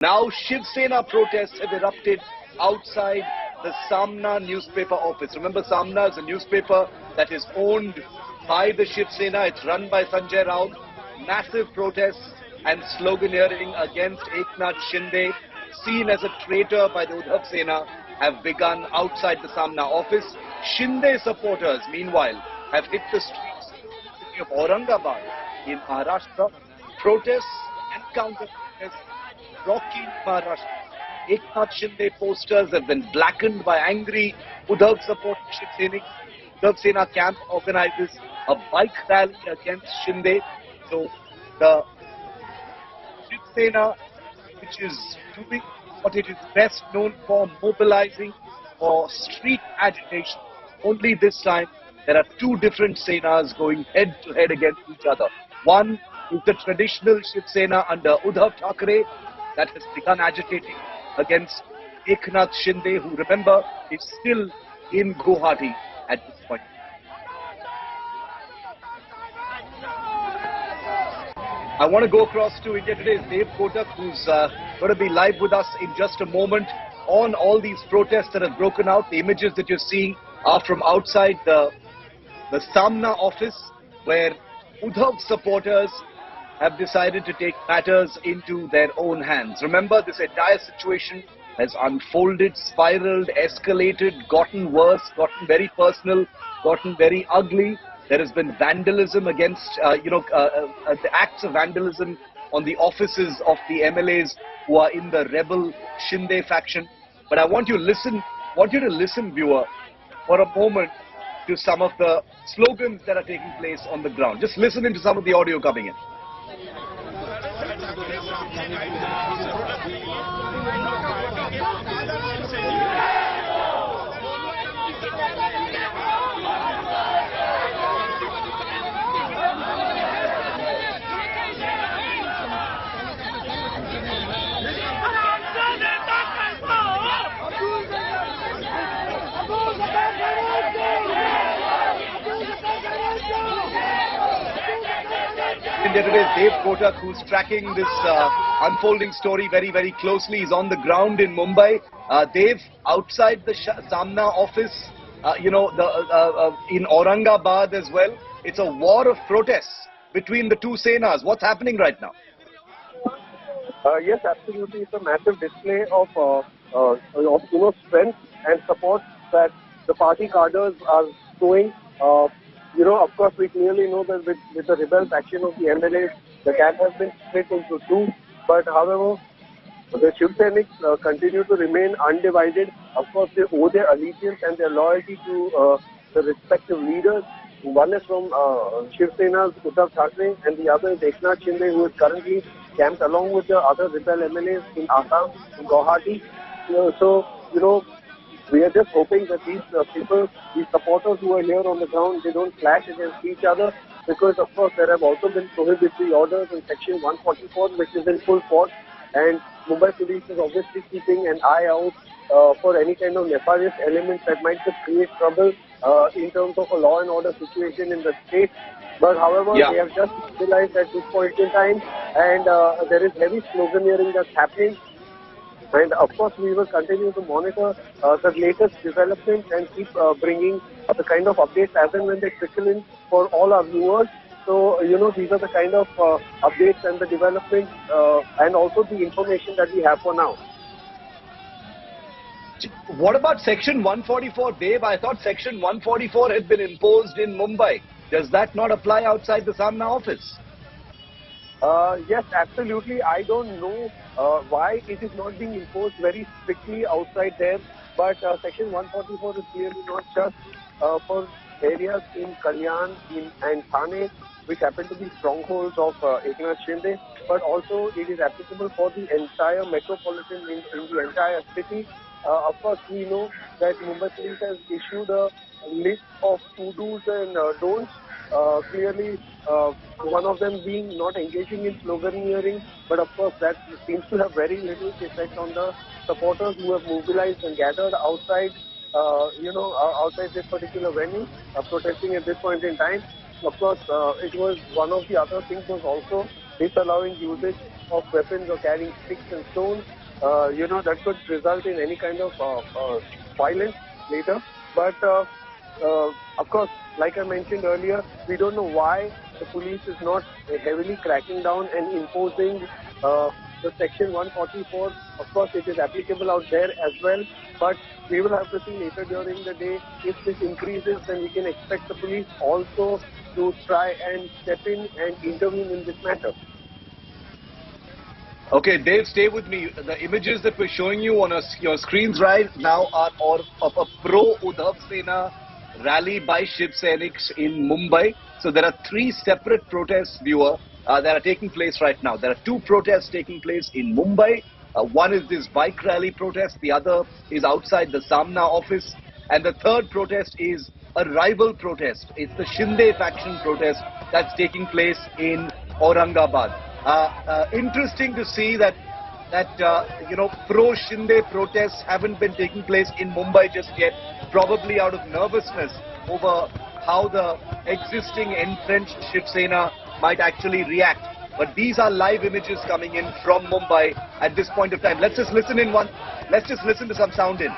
Now Shiv Sena protests have erupted outside the Saamana newspaper office. Remember, Saamana is a newspaper that is owned by the Shiv Sena. It's run by Sanjay Raut. Massive protests and sloganeering against Eknath Shinde, seen as a traitor by the Udhav Sena, have begun outside the Saamana office. Shinde supporters, meanwhile, have hit the streets of the city of Aurangabad in Maharashtra. Protests and counter-protests rocking Maharashtra. Eknath Shinde posters have been blackened by angry Udhav supporting Shiv Seniks. Shiv Sena camp organizes a bike rally against Shinde. So the Shiv Sena, which is doing what it is best known for, mobilizing for street agitation. Only this time there are two different Senas going head to head against each other. One is the traditional Shiv Sena under Udhav Thackeray that has begun agitating against Eknath Shinde, who, remember, is still in Guwahati at this point. I want to go across to India Today's Dev Kotak, who's going to be live with us in just a moment on all these protests that have broken out. The images that you're seeing are from outside the Saamana office, where Udhav supporters have decided to take matters into their own hands. Remember, this entire situation has unfolded, spiraled, escalated, gotten worse, gotten very personal, gotten very ugly. There has been vandalism against, the acts of vandalism on the offices of the MLAs who are in the rebel Shinde faction. But I want you to listen, viewer, for a moment to some of the slogans that are taking place on the ground. Just listen into some of the audio coming in. India Today's Dev Kotak, who's tracking this unfolding story very, very closely. He's on the ground in Mumbai. Dev, outside the Saamana office, in Aurangabad as well, it's a war of protests between the two Senas. What's happening right now? Yes, absolutely. It's a massive display of strength and support that the party cadres are showing. Of course, we clearly know that with the rebel faction of the MLAs, the camp has been split into two. But however, the Shivseniks continue to remain undivided. Of course, they owe their allegiance and their loyalty to the respective leaders. One is from Shiv Sena's Udhav Thackeray, and the other is Eknath Shinde, who is currently camped along with the other rebel MLAs in Assam, in Guwahati. We are just hoping that these supporters who are here on the ground, they don't clash against each other, because of course there have also been prohibitory orders in section 144, which is in full force, and Mumbai police is obviously keeping an eye out for any kind of nefarious elements that might just create trouble in terms of a law and order situation in the state. But however, They have just realized at this point in time, and there is heavy sloganeering that's happening. And of course, we will continue to monitor the latest developments and keep bringing the kind of updates as and when they trickle in for all our viewers. So, these are the kind of updates and the developments and also the information that we have for now. What about Section 144, Dev? I thought Section 144 had been imposed in Mumbai. Does that not apply outside the Saamana office? Yes, absolutely. I don't know why it is not being imposed very strictly outside there, but Section 144 is clearly not just for areas in Kalyan and Thane, which happen to be strongholds of Eknath Shinde, but also it is applicable for the entire metropolitan in the entire city. Of course, we know that Mumbai Police has issued a list of to-dos and don'ts. Clearly, one of them being not engaging in sloganeering, but of course that seems to have very little effect on the supporters who have mobilized and gathered outside, outside this particular venue, protesting at this point in time. Of course, it was one of the other things was also disallowing usage of weapons or carrying sticks and stones. That could result in any kind of violence later. But of course, like I mentioned earlier, we don't know why the police is not heavily cracking down and imposing the Section 144. Of course, it is applicable out there as well, but we will have to see later during the day if this increases, then we can expect the police also to try and step in and intervene in this matter. Okay, Dave, stay with me. The images that we're showing you on your screens right now are of a pro-Udhav Sena rally by Shiv Sainiks in Mumbai. So there are 3 separate protests, viewer, that are taking place right now. There are 2 protests taking place in Mumbai. One is this bike rally protest. The other is outside the Saamana office. And the third protest is a rival protest. It's the Shinde faction protest that's taking place in Aurangabad. Interesting to see that pro-Shinde protests haven't been taking place in Mumbai just yet, probably out of nervousness over how the existing entrenched Shiv Sena might actually react. But these are live images coming in from Mumbai at this point of time. Let's just listen to some sound in.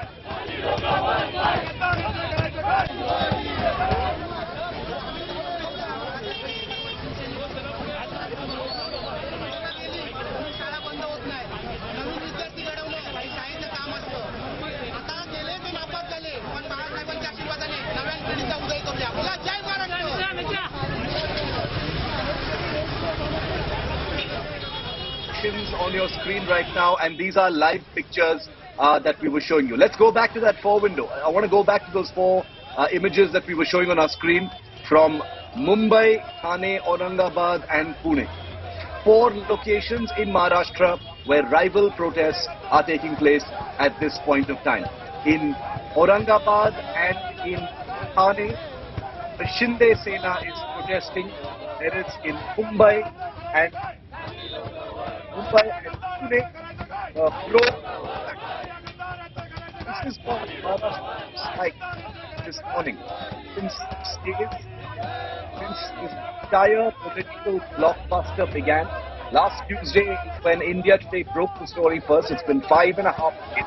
On your screen right now, and these are live pictures that we were showing you. Let's go back to that 4 window. I want to go back to those 4 images that we were showing on our screen from Mumbai, Thane, Aurangabad and Pune. 4 locations in Maharashtra where rival protests are taking place at this point of time. In Aurangabad and in Thane, the Shinde Sena is protesting. There is in Mumbai and Pune, pro. This is what Maharashtra is like this morning. Since this entire political blockbuster began last Tuesday, when India Today broke the story first. It's been 5.5 days,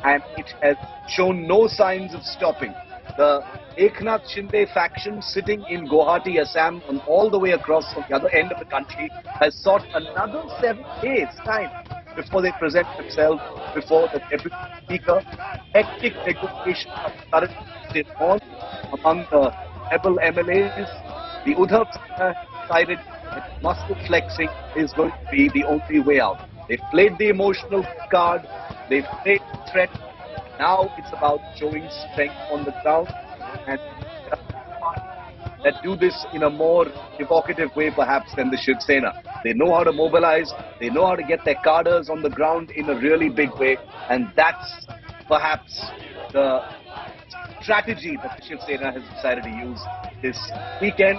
and it has shown no signs of stopping. The Eknath Shinde faction sitting in Guwahati, Assam, and all the way across from the other end of the country has sought another 7 days' time before they present themselves before the deputy speaker. Hectic negotiations are currently on among the rebel MLAs. The Udhav Sena decided that muscle flexing is going to be the only way out. They've played the emotional card, they've played the threat. Now it's about showing strength on the ground, and that do this in a more evocative way perhaps than the Shiv Sena. They know how to mobilize, they know how to get their cadres on the ground in a really big way, and that's perhaps the strategy that the Shiv Sena has decided to use this weekend.